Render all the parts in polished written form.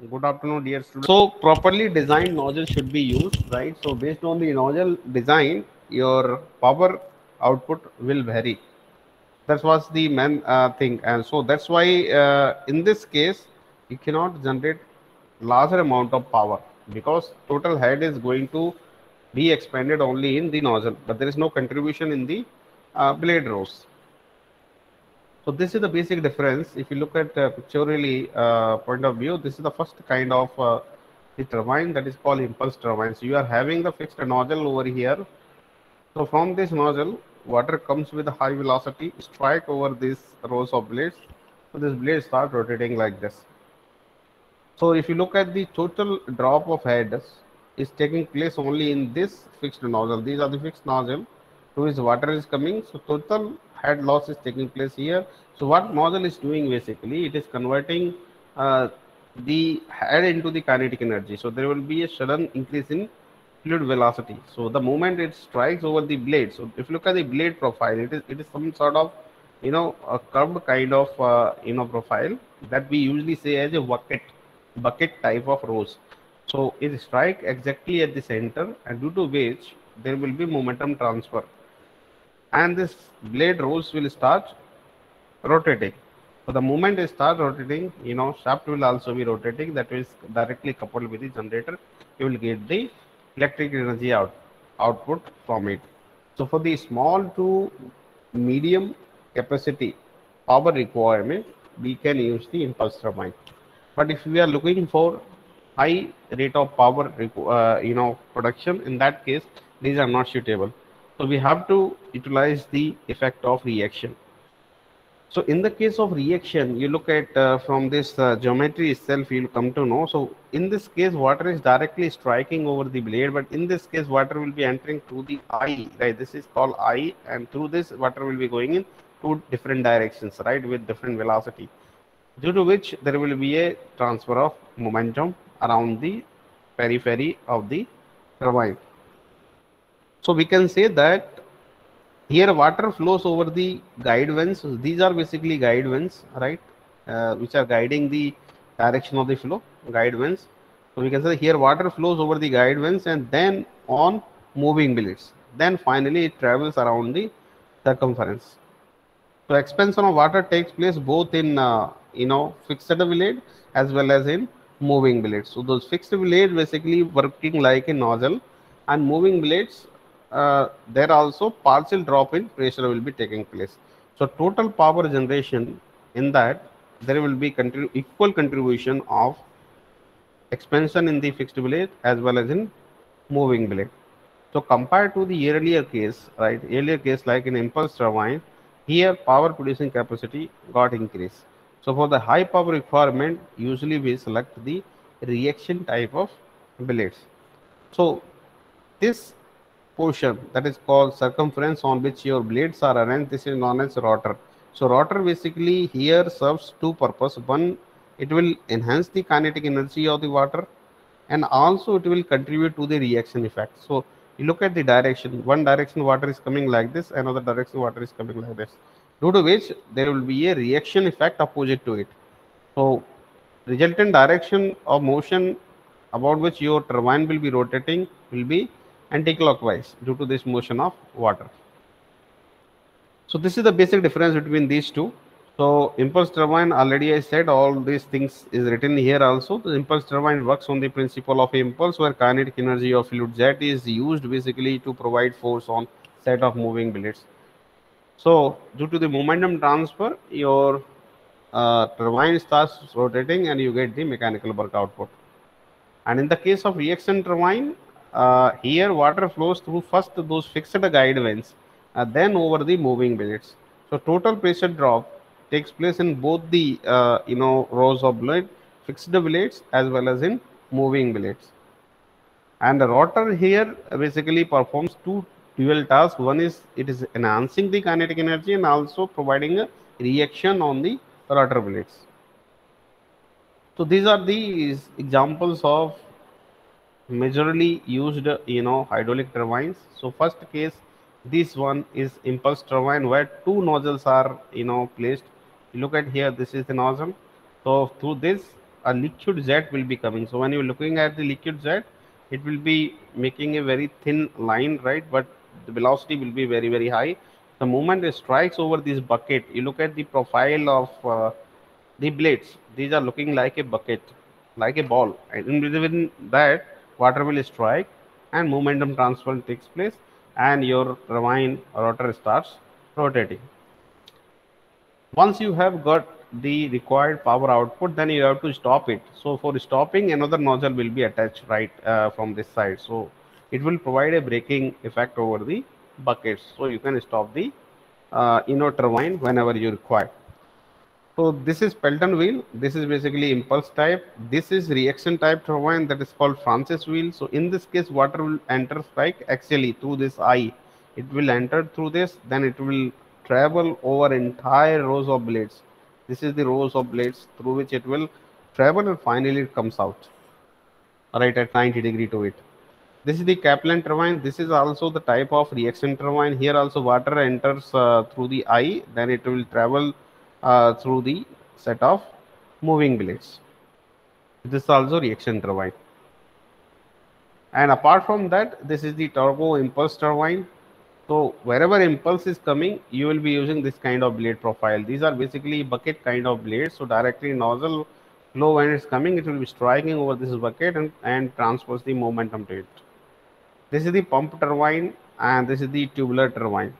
Good afternoon, dear students. So, properly designed nozzle should be used, right? So, based on the nozzle design, your power output will vary. That was the main thing, and so that's why in this case you cannot generate larger amount of power because total head is going to be expanded only in the nozzle, but there is no contribution in the blade rows. So this is the basic difference. If you look at pictorially point of view, this is the first kind of the turbine that is called impulse turbine. So you are having the fixed nozzle over here. So from this nozzle, water comes with a high velocity, strike over these rows of blades. So this blade start rotating like this. So if you look at the total drop of head is taking place only in this fixed nozzle. These are the fixed nozzle to which water is coming. So total head loss is taking place here. So what nozzle is doing basically, it is converting uh, the head into the kinetic energy. So there will be a sudden increase in fluid velocity. So the moment it strikes over the blade. So if you look at the blade profile, it is some sort of a curved kind of profile that we usually say as a bucket type of rose. So it strike exactly at the center, and due to which there will be momentum transfer, and this blade rolls will start rotating. So the moment it starts rotating, shaft will also be rotating. That is directly coupled with the generator. You will get the electric energy output from it. So for the small to medium capacity power requirement, we can use the impulse turbine. But if we are looking for high rate of power, production, in that case, these are not suitable. So we have to utilize the effect of reaction. So in the case of reaction, you look at from this geometry itself, you'll come to know. So in this case, water is directly striking over the blade, but in this case, water will be entering through the eye, right? This is called eye, and through this, water will be going in two different directions, right, with different velocity, due to which there will be a transfer of momentum around the periphery of the turbine. So we can say that here water flows over the guide vanes. So these are basically guide vanes, right? Which are guiding the direction of the flow, guide vanes. So we can say here water flows over the guide vanes and then on moving blades. Then finally it travels around the circumference. So expansion of water takes place both in fixed blade as well as in moving blades. So those fixed blades basically working like a nozzle, and moving blades there also partial drop in pressure will be taking place. So total power generation in that there will be equal contribution of expansion in the fixed blade as well as in moving blade. So compared to the earlier case, right, earlier case like in impulse turbine, here power producing capacity got increased. So for the high power requirement, usually we select the reaction type of blades. So this portion that is called circumference on which your blades are arranged, this is known as rotor. So rotor basically here serves two purposes. One, it will enhance the kinetic energy of the water, and also it will contribute to the reaction effect. So you look at the direction, one direction water is coming like this, another direction water is coming like this, due to which there will be a reaction effect opposite to it. So resultant direction of motion about which your turbine will be rotating will be anti-clockwise due to this motion of water. So this is the basic difference between these two. So impulse turbine, already I said all these things is written here also. The impulse turbine works on the principle of impulse, where kinetic energy of fluid jet is used basically to provide force on set of moving blades. So due to the momentum transfer, your turbine starts rotating and you get the mechanical work output. And in the case of reaction turbine, here water flows through first those fixed guide vanes, then over the moving blades. So total pressure drop takes place in both the rows of blade, fixed blades as well as in moving blades. And the rotor here basically performs two dual tasks. One is it is enhancing the kinetic energy and also providing a reaction on the rotor blades. So these are the examples of majorly used hydraulic turbines. So first case, this one is impulse turbine where two nozzles are placed. You look at here, this is the nozzle. So through this a liquid jet will be coming. So when you're looking at the liquid jet, it will be making a very thin line, right? But the velocity will be very, very high. The moment it strikes over this bucket, you look at the profile of the blades. These are looking like a bucket, like a ball. And in within that, water will strike and momentum transfer takes place, and your turbine rotor starts rotating. Once you have got the required power output, then you have to stop it. So for stopping, another nozzle will be attached right from this side. So it will provide a braking effect over the buckets. So you can stop the turbine whenever you require. So this is Pelton wheel. This is basically impulse type. This is reaction type turbine, that is called Francis wheel. So in this case, water will enter strike axially through this eye. It will enter through this, then it will travel over entire rows of blades. This is the rows of blades through which it will travel, and finally it comes out right at 90 degree to it. This is the Kaplan turbine. This is also the type of reaction turbine. Here also water enters through the eye, then it will travel through the set of moving blades. This is also reaction turbine. And apart from that, this is the turbo impulse turbine. So wherever impulse is coming, you will be using this kind of blade profile. These are basically bucket kind of blades. So directly nozzle flow when it's coming, it will be striking over this bucket and transfers the momentum to it. This is the pump turbine, and this is the tubular turbine.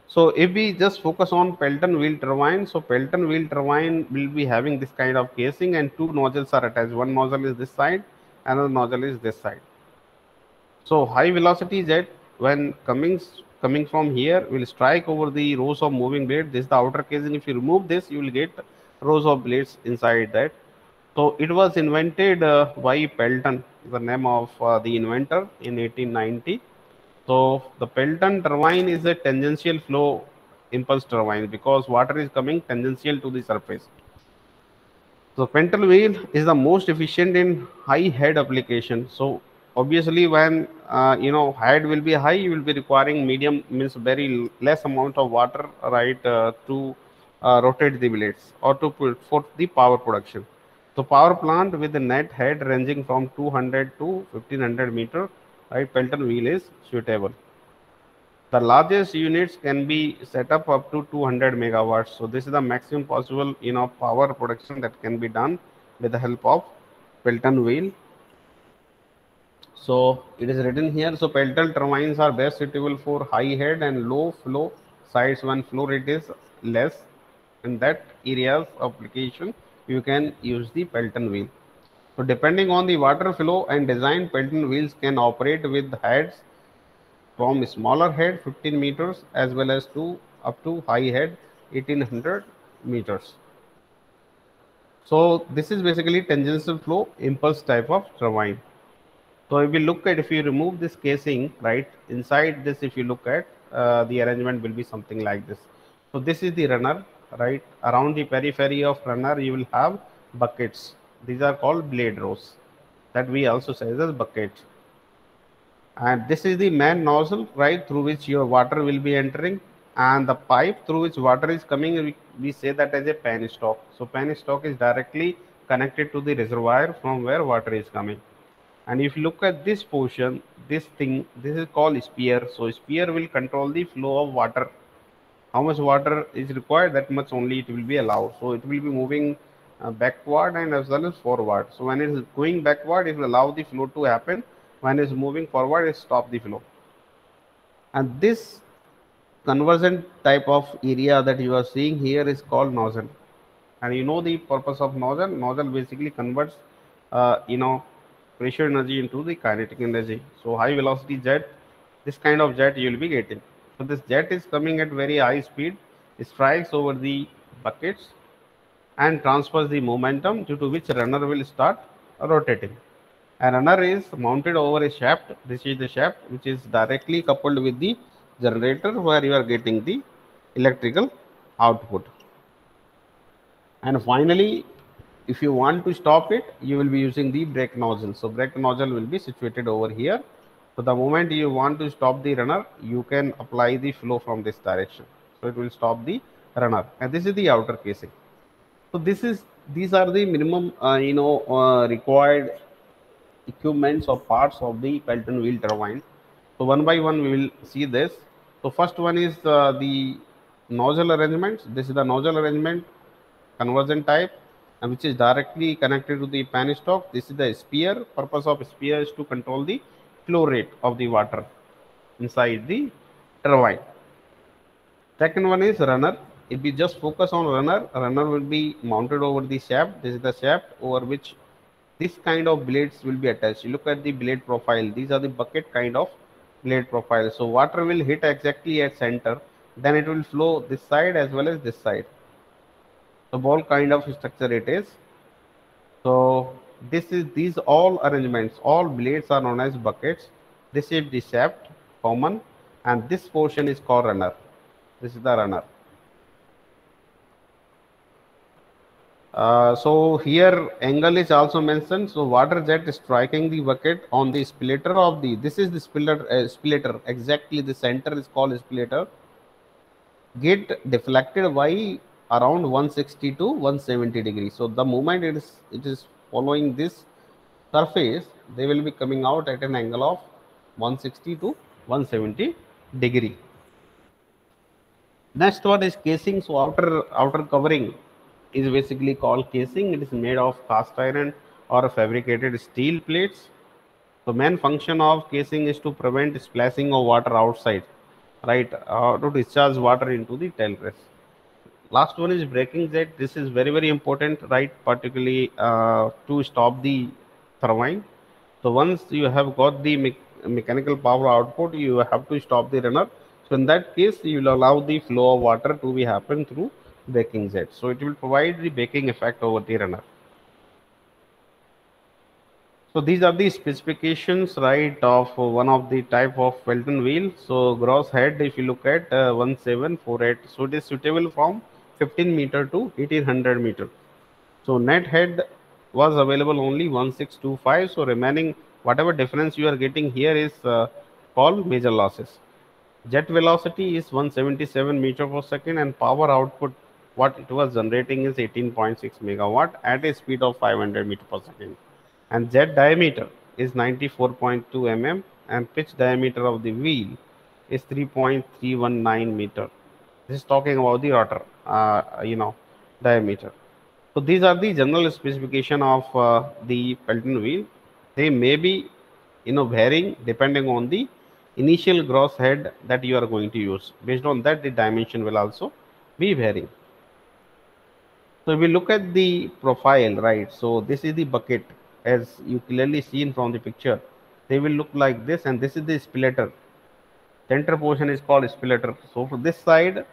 So if we just focus on Pelton wheel turbine, so Pelton wheel turbine will be having this kind of casing, and two nozzles are attached. One nozzle is this side, another nozzle is this side. So high velocity jet when coming from here will strike over the rows of moving blades. This is the outer casing. If you remove this, you will get rows of blades inside that. So it was invented by Pelton, the name of the inventor, in 1890. So the Pelton turbine is a tangential flow impulse turbine because water is coming tangential to the surface. So Pelton wheel is the most efficient in high head application. So obviously when head will be high, you will be requiring medium, means very less amount of water, right, to rotate the blades or to put for the power production. So power plant with the net head ranging from 200 to 1500 meter, right, Pelton wheel is suitable. The largest units can be set up to 200 megawatts. So this is the maximum possible power production that can be done with the help of Pelton wheel. So it is written here. So Pelton turbines are best suitable for high head and low flow sites when flow rate is less. In that areas of application, you can use the Pelton wheel. So depending on the water flow and design, Pelton wheels can operate with heads from smaller head 15 meters as well as to up to high head 1800 meters. So this is basically tangential flow impulse type of turbine. So if you remove this casing, right, inside this, if you look at the arrangement will be something like this. So this is the runner, right? Around the periphery of runner, you will have buckets. These are called blade rows that we also say as buckets. And this is the main nozzle, right, through which your water will be entering, and the pipe through which water is coming, we say that as a penstock. So penstock is directly connected to the reservoir from where water is coming. And if you look at this portion, this is called spear. So spear will control the flow of water. How much water is required, that much only it will be allowed. So it will be moving backward and as well as forward. So when it is going backward, it will allow the flow to happen. When it is moving forward, it stop the flow. And this conversion type of area that you are seeing here is called nozzle. And you know the purpose of nozzle. Nozzle basically converts, pressure energy into the kinetic energy. So high velocity jet, this kind of jet you will be getting. So this jet is coming at very high speed, it strikes over the buckets and transfers the momentum, due to which runner will start rotating. A runner is mounted over a shaft. This is the shaft which is directly coupled with the generator where you are getting the electrical output. And finally, if you want to stop it, you will be using the brake nozzle. So brake nozzle will be situated over here. So the moment you want to stop the runner, you can apply the flow from this direction. So it will stop the runner. And this is the outer casing. So this is These are the minimum, required equipments or parts of the Pelton wheel turbine. So one by one we will see this. So first one is the nozzle arrangements. This is the nozzle arrangement conversion type, which is directly connected to the penstock. This is the spear. Purpose of spear is to control the flow rate of the water inside the turbine. Second one is runner. If we just focus on runner, runner will be mounted over the shaft. This is the shaft over which this kind of blades will be attached. You look at the blade profile. These are the bucket kind of blade profile. So water will hit exactly at center. Then it will flow this side as well as this side. The ball kind of structure it is. So this is these all arrangements, all blades are known as buckets. This is the shaft, common, and this portion is called runner. This is the runner. So here angle is also mentioned. So water jet is striking the bucket on the splitter of the. This is the splitter. Exactly, the center is called splitter. Get deflected by around 160 to 170 degrees. So the moment it is following this surface, they will be coming out at an angle of 160 to 170 degree. Next one is casing. So outer covering is basically called casing. It is made of cast iron or fabricated steel plates. The main function of casing is to prevent splashing of water outside, right? To discharge water into the tail race. Last one is braking jet. This is very very important, right? Particularly to stop the turbine. So once you have got the mechanical power output, you have to stop the runner. So in that case, you will allow the flow of water to be happen through braking jet. So it will provide the braking effect over the runner. So these are the specifications, right, of one of the type of Felton wheel. So gross head, if you look at 1748, so it is suitable from 15 meter to 1800 meter. So net head was available only 1625. So remaining whatever difference you are getting here is called major losses. Jet velocity is 177 meter per second, and power output what it was generating is 18.6 megawatt at a speed of 500 meter per second. And jet diameter is 94.2 mm, and pitch diameter of the wheel is 3.319 meter. This is talking about the rotor, diameter. So these are the general specification of the Pelton wheel. They may be, varying depending on the initial gross head that you are going to use. Based on that, the dimension will also be varying. So if we look at the profile, right? So this is the bucket, as you clearly seen from the picture. They will look like this, and this is the splitter. Center portion is called splitter. So for this side,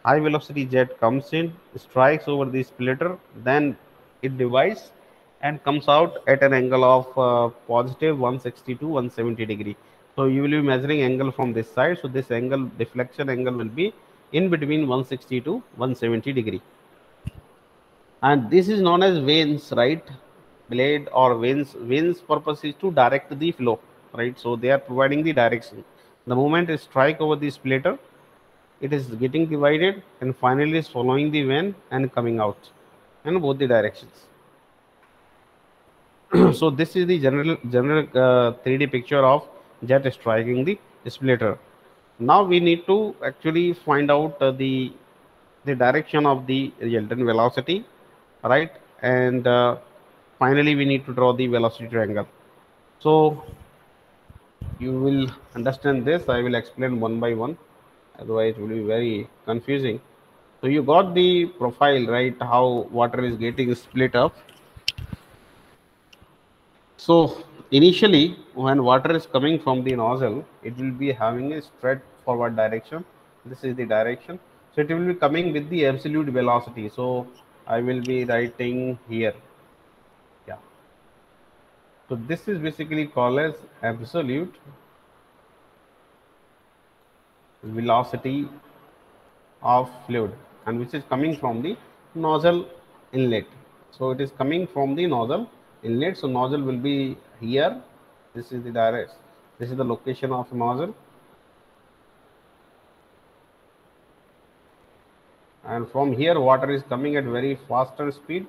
high velocity jet comes in, strikes over the splitter, then it divides and comes out at an angle of positive 160 to 170 degree. So you will be measuring angle from this side. So this angle, deflection angle, will be in between 160 to 170 degree. And this is known as vanes, right? Blade or vanes purpose is to direct the flow, right? So they are providing the direction. The moment it strike over the splitter, it is getting divided and finally is following the vane and coming out in both the directions. So this is the general 3D picture of jet striking the splitter. Now we need to actually find out the direction of the resultant velocity, right? And finally we need to draw the velocity triangle. So you will understand this. I will explain one by one, otherwise it will be very confusing. So you got the profile, right? How water is getting split up. So initially when water is coming from the nozzle, it will be having a straight forward direction. This is the direction. So it will be coming with the absolute velocity. So I will be writing here. Yeah. So this is basically called as absolute velocity of fluid, and which is coming from the nozzle inlet. So it is coming from the nozzle inlet. So nozzle will be here. This is the direct. This is the location of nozzle, and from here water is coming at very faster speed.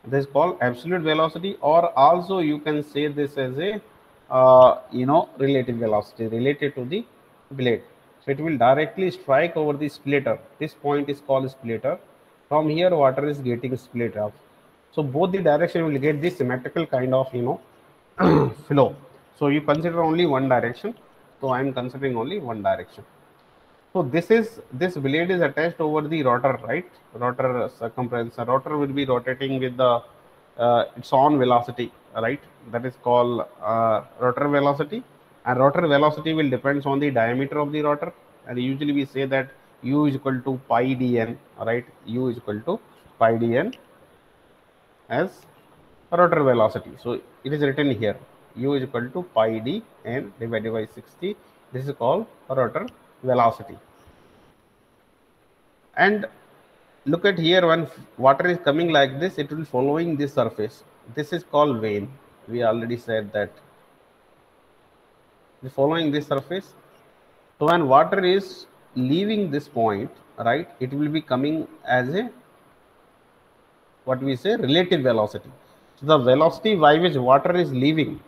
This is called absolute velocity, or also you can say this as a relative velocity related to the blade. So it will directly strike over the splitter. This point is called splitter. From here water is getting split off, so both the direction will get this symmetrical kind of flow. So you consider only one direction, so I am considering only one direction. So this blade is attached over the rotor, right? Rotor circumference. The rotor will be rotating with the its own velocity, right? That is called rotor velocity, and rotor velocity will depends on the diameter of the rotor. And usually we say that u is equal to pi dn, right? U is equal to pi dn as rotor velocity. So it is written here, u is equal to pi d n divided by 60. This is called rotor velocity. And look at here, when water is coming like this, it will following this surface. This is called vane. We already said that following this surface. So when water is leaving this point, right, it will be coming as a what we say relative velocity. So the velocity by which water is leaving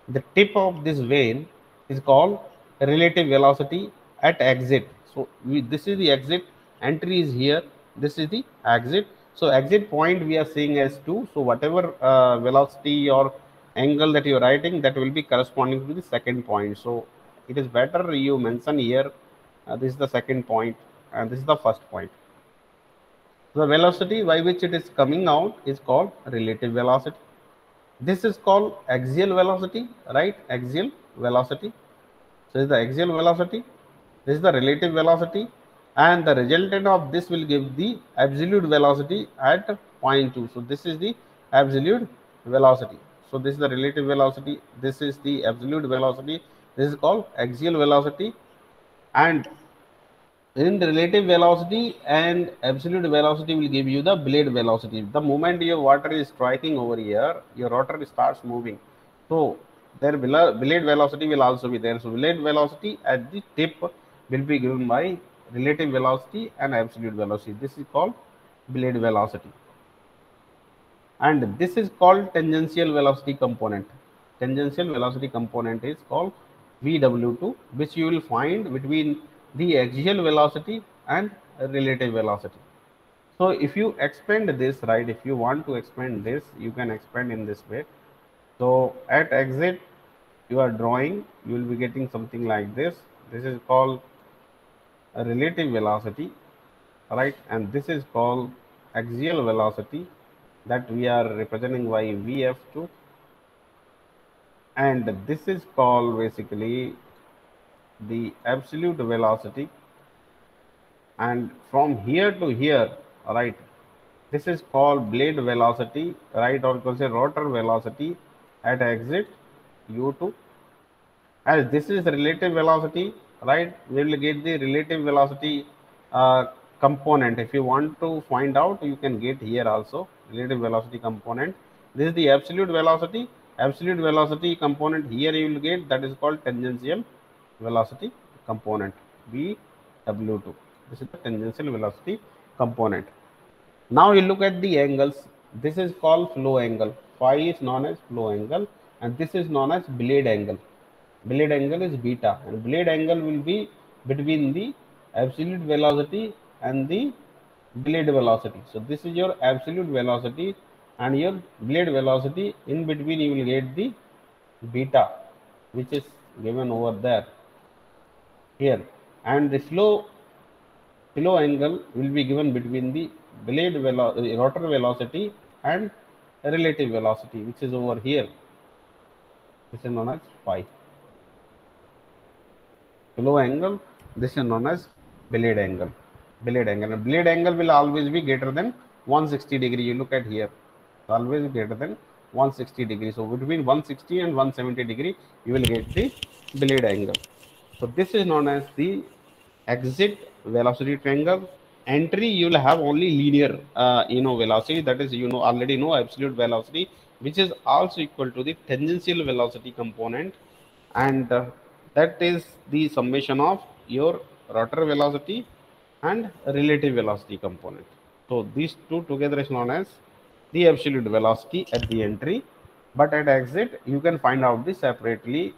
the tip of this vane is called relative velocity at exit. So this is the exit, entry is here, this is the exit. So exit point we are seeing as 2. So whatever velocity or angle that you are writing, that will be corresponding to the second point. So it is better you mention here this is the second point and this is the first point. The velocity by which it is coming out is called relative velocity. This is called axial velocity, right? Axial velocity. So this is the axial velocity. This is the relative velocity, and the resultant of this will give the absolute velocity at point 2. So this is the absolute velocity. So this is the relative velocity. This is the absolute velocity. This is called axial velocity. And in relative velocity and absolute velocity will give you the blade velocity. The moment your water is striking over here, your rotor starts moving. So their blade velocity will also be there. So blade velocity at the tip will be given by relative velocity and absolute velocity. This is called blade velocity. And this is called tangential velocity component. Tangential velocity component is called VW2, which you will find between the axial velocity and relative velocity. So if you expand this, right, if you want to expand this, you can expand in this way. So at exit, you are drawing, you will be getting something like this. This is called a relative velocity, right? And this is called axial velocity, that we are representing by VF2. And this is called basically the absolute velocity, and from here to here, right, this is called blade velocity, right, or you can say rotor velocity at exit u2. As this is relative velocity, right, we will get the relative velocity component. If you want to find out, you can get here also relative velocity component. This is the absolute velocity component. Here you will get, that is called tangential velocity component, VW2. This is the tangential velocity component. Now you look at the angles. This is called flow angle. Phi is known as flow angle, and this is known as blade angle. Blade angle is beta, and blade angle will be between the absolute velocity and the blade velocity. So this is your absolute velocity and your blade velocity. In between you will get the beta, which is given over there here, and the flow angle will be given between the rotor velocity and relative velocity, which is over here. This is known as phi. Flow angle, this is known as blade angle. Blade angle. And blade angle will always be greater than 160 degree. You look at here, always greater than 160 degree. So between 160 and 170 degree, you will get the blade angle. So this is known as the exit velocity triangle. Entry, you will have only linear velocity, that is already know absolute velocity, which is also equal to the tangential velocity component, and that is the summation of your rotor velocity and relative velocity component. So these two together is known as the absolute velocity at the entry, but at exit you can find out this separately.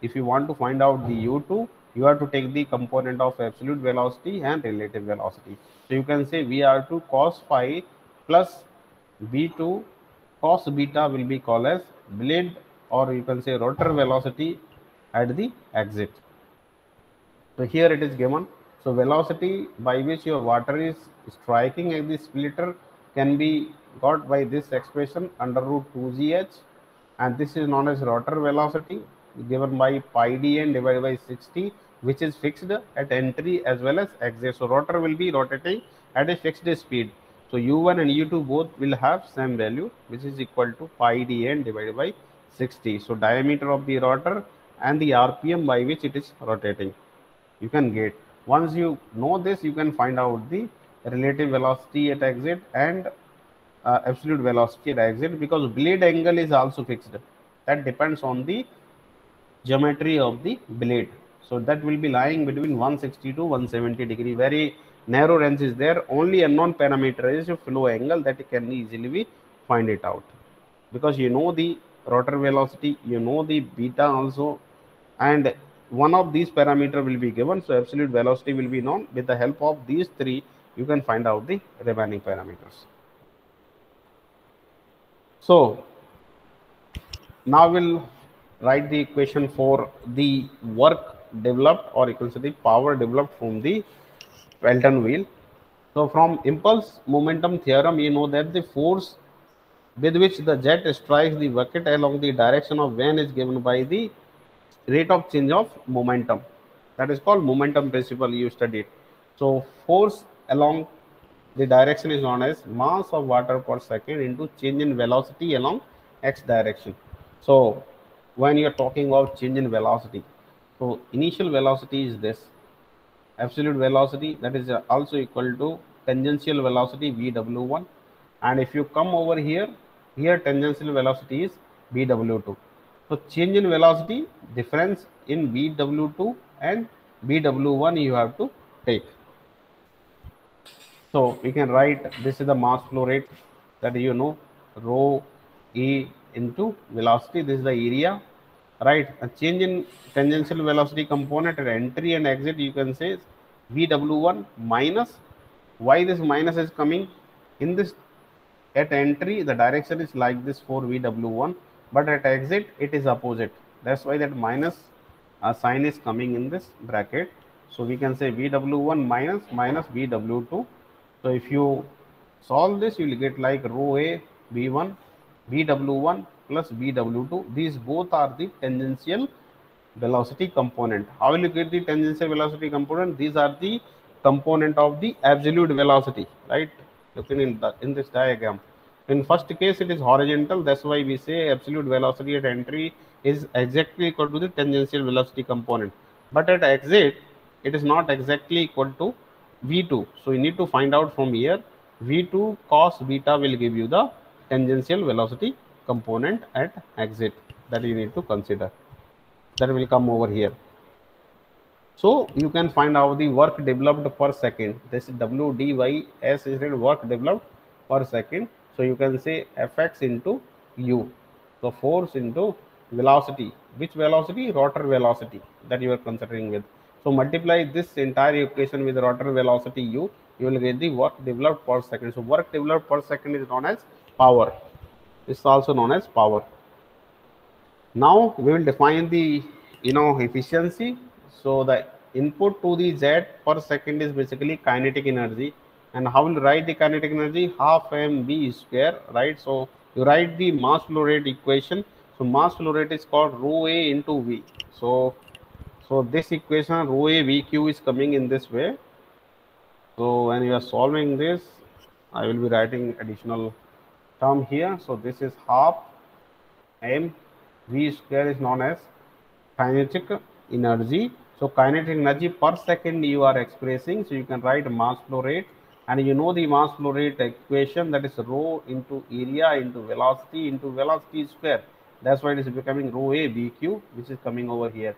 If you want to find out the u2, you have to take the component of absolute velocity and relative velocity. So you can say vr2 cos phi plus v2 cos beta will be called as blade, or you can say rotor velocity at the exit. So here it is given. So velocity by which your water is striking at the splitter can be got by this expression under root 2gh, and this is known as rotor velocity given by pi dn divided by 60, which is fixed at entry as well as exit. So rotor will be rotating at a fixed speed. So u1 and u2 both will have same value, which is equal to pi dn divided by 60. So diameter of the rotor and the rpm by which it is rotating, you can get. Once you know this, you can find out the relative velocity at exit and absolute velocity at exit, because blade angle is also fixed. That depends on the geometry of the blade. So that will be lying between 160 to 170 degree. Very narrow range is there. Only unknown parameter is flow angle, that you can easily be find it out, because you know the rotor velocity, you know the beta also, and one of these parameter will be given. So absolute velocity will be known. With the help of these three, you can find out the remaining parameters. So now we'll write the equation for the work developed, or you can say the power developed from the Pelton wheel. So from impulse momentum theorem, you know that the force with which the jet strikes the bucket along the direction of van is given by the rate of change of momentum. That is called momentum principle, you studied. So force along the direction is known as mass of water per second into change in velocity along x direction. So when you are talking about change in velocity, so initial velocity is this absolute velocity, that is also equal to tangential velocity vw1, and if you come over here, here tangential velocity is bw2. So change in velocity, difference in bw2 and bw1 you have to take. So we can write this is the mass flow rate, that you know rho e into velocity. This is the area, right? A change in tangential velocity component at entry and exit, you can say vw1 minus. Why this minus is coming? In this, at entry the direction is like this for vw1, but at exit it is opposite. That's why that minus sign is coming in this bracket. So we can say vw1 minus minus vw2. So if you solve this, you will get like rho a b1 bw1 plus bw2. These both are the tangential velocity component. How will you get the tangential velocity component? These are the component of the absolute velocity, right? Looking in this diagram. In first case, it is horizontal. That's why we say absolute velocity at entry is exactly equal to the tangential velocity component. But at exit, it is not exactly equal to v2. So you need to find out from here. v2 cos beta will give you the tangential velocity component at exit, that you need to consider. That will come over here. So you can find out the work developed per second. This W D Y S is the work developed per second. So you can say Fx into U. So force into velocity. Which velocity? Rotor velocity that you are considering with. So multiply this entire equation with rotor velocity U. You will get the work developed per second. So work developed per second is known as power. It's also known as power. Now we will define the efficiency. So the input to the jet per second is basically kinetic energy. And how will write the kinetic energy? Half mv square, right? So you write the mass flow rate equation. So mass flow rate is called rho a into v. So this equation rho a vq is coming in this way. So when you are solving this, I will be writing additional term here. So this is half m v square is known as kinetic energy. So kinetic energy per second you are expressing. So you can write mass flow rate, and you know the mass flow rate equation, that is rho into area into velocity square. That's why it is becoming rho a vq, which is coming over here.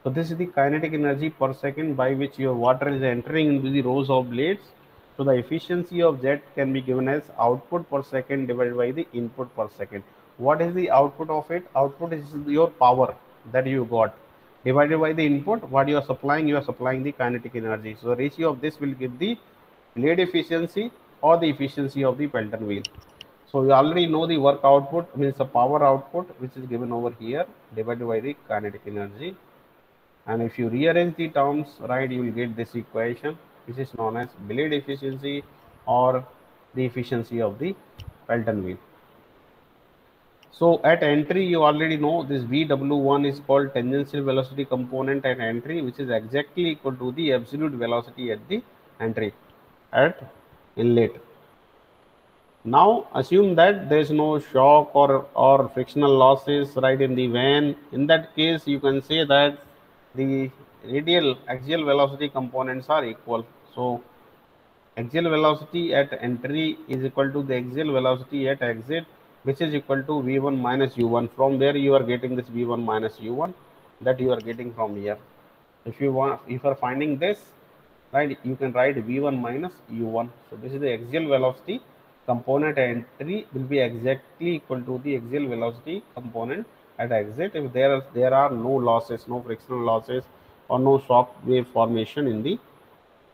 So this is the kinetic energy per second by which your water is entering into the rows of blades. So the efficiency of jet can be given as output per second divided by the input per second. What is the output of it? Output is your power that you got divided by the input. What you are supplying the kinetic energy. So the ratio of this will give the blade efficiency or the efficiency of the Pelton wheel. So you already know the work output means the power output, which is given over here divided by the kinetic energy. And if you rearrange the terms, right, you will get this equation, which is known as blade efficiency or the efficiency of the Pelton wheel. So at entry, you already know this VW1 is called tangential velocity component at entry, which is exactly equal to the absolute velocity at the entry at inlet. Now assume that there is no shock or frictional losses right in the van. In that case, you can say that the radial axial velocity components are equal. So axial velocity at entry is equal to the axial velocity at exit, which is equal to V1 minus U1. From there you are getting this V1 minus U1 that you are getting from here. If you are finding this, right, you can write V1 minus U1. So this is the axial velocity component at entry will be exactly equal to the axial velocity component at exit if there are no losses, no frictional losses or no shock wave formation in the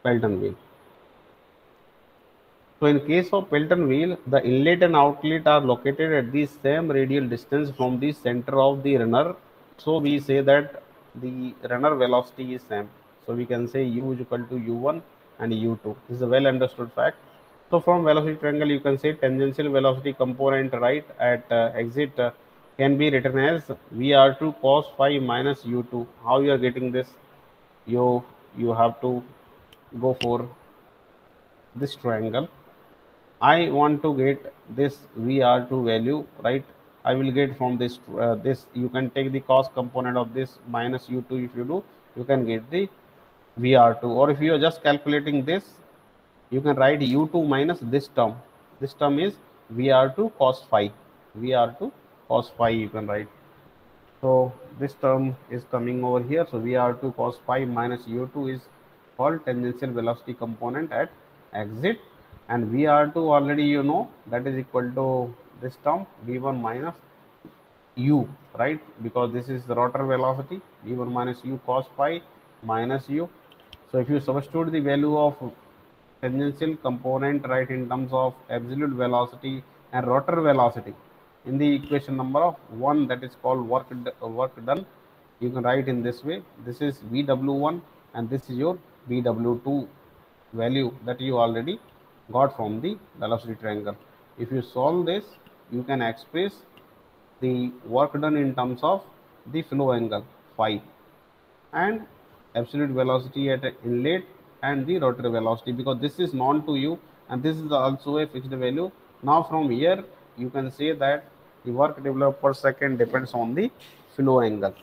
Pelton wheel. So in case of Pelton wheel, the inlet and outlet are located at the same radial distance from the center of the runner. So we say that the runner velocity is same. So we can say U is equal to U1 and U2. This is a well understood fact. So from velocity triangle, you can say tangential velocity component right at exit can be written as VR2 cos phi minus U2. How you are getting this? You have to go for this triangle. I want to get this VR2 value, right? I will get from this. You can take the cos component of this minus U2. If you do, you can get the VR2. Or if you are just calculating this, you can write U2 minus this term. This term is VR2 cos phi. VR2 cos phi you can write. So this term is coming over here. So VR2 cos phi minus U2 is called tangential velocity component at exit, and VR2 already you know that is equal to this term V1 minus U, right? Because this is the rotor velocity V1 minus U cos phi minus U. So if you substitute the value of tangential component right in terms of absolute velocity and rotor velocity in the equation number of 1, that is called work done, you can write in this way. This is VW1 and this is your VW2 value that you already got from the velocity triangle. If you solve this, you can express the work done in terms of the flow angle phi and absolute velocity at inlet and the rotor velocity, because this is known to you and this is also a fixed value. Now from here you can say that the work developed per second depends on the flow angle.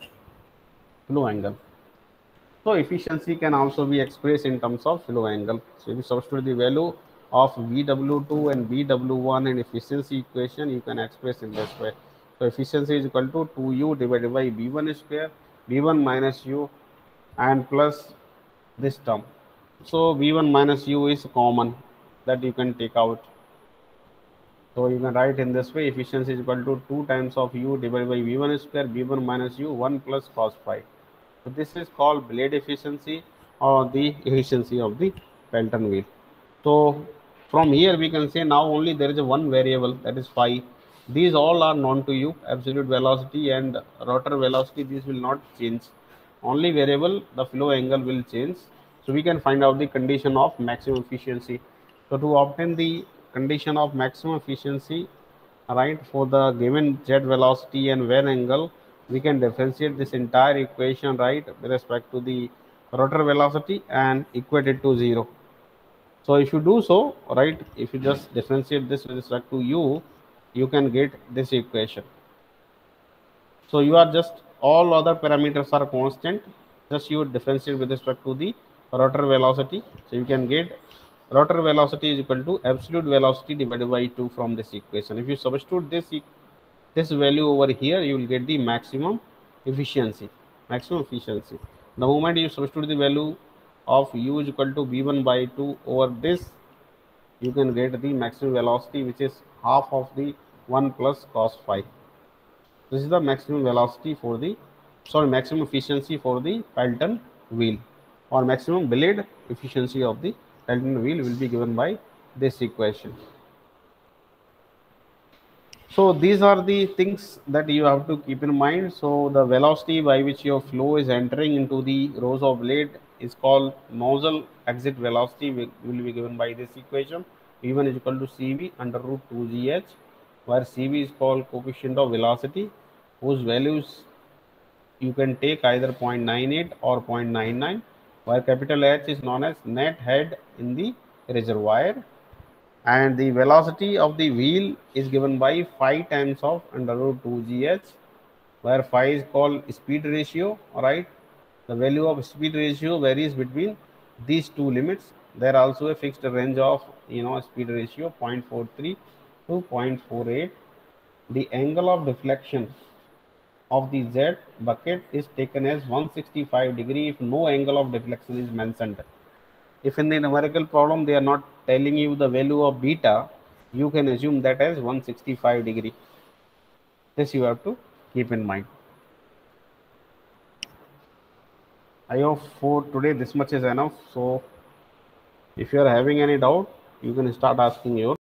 So efficiency can also be expressed in terms of flow angle. So if you substitute the value of VW2 and VW1 in efficiency equation, you can express in this way. So efficiency is equal to 2U divided by V1 square, V1 minus U and plus this term. So V1 minus U is common that you can take out. So you can write in this way, efficiency is equal to 2 times of U divided by V1 square, V1 minus U, 1 plus cos phi. So this is called blade efficiency or the efficiency of the Pelton wheel. So from here we can say now only there is a one variable, that is phi. These all are known to you, absolute velocity and rotor velocity, these will not change. Only variable, the flow angle will change. So we can find out the condition of maximum efficiency. So to obtain the condition of maximum efficiency, right, for the given jet velocity and van angle, we can differentiate this entire equation, right, with respect to the rotor velocity and equate it to 0. So if you do so, right, if you just differentiate this with respect to U, you can get this equation. So you are just, all other parameters are constant, just you differentiate with respect to the rotor velocity. So you can get rotor velocity is equal to absolute velocity divided by 2 from this equation. If you substitute this value over here, you will get the maximum efficiency. The moment you substitute the value of U is equal to V1 by 2 over this, you can get the maximum velocity, which is half of the 1 plus cos phi. This is the maximum velocity for the, maximum efficiency for the Pelton wheel, or maximum blade efficiency of the Pelton wheel will be given by this equation. So these are the things that you have to keep in mind. So the velocity by which your flow is entering into the rows of blade is called nozzle exit velocity, will be given by this equation. V1 is equal to Cv under root 2gh, where Cv is called coefficient of velocity, whose values you can take either 0.98 or 0.99, where capital H is known as net head in the reservoir, and the velocity of the wheel is given by phi times of under root 2gh, where phi is called speed ratio. All right, the value of speed ratio varies between these two limits. There also a fixed range of speed ratio 0.43 to 0.48. The angle of deflection of the Z bucket is taken as 165 degree if no angle of deflection is mentioned. If in the numerical problem they are not telling you the value of beta, you can assume that as 165 degree. This you have to keep in mind. I hope for today this much is enough. So if you are having any doubt, you can start asking your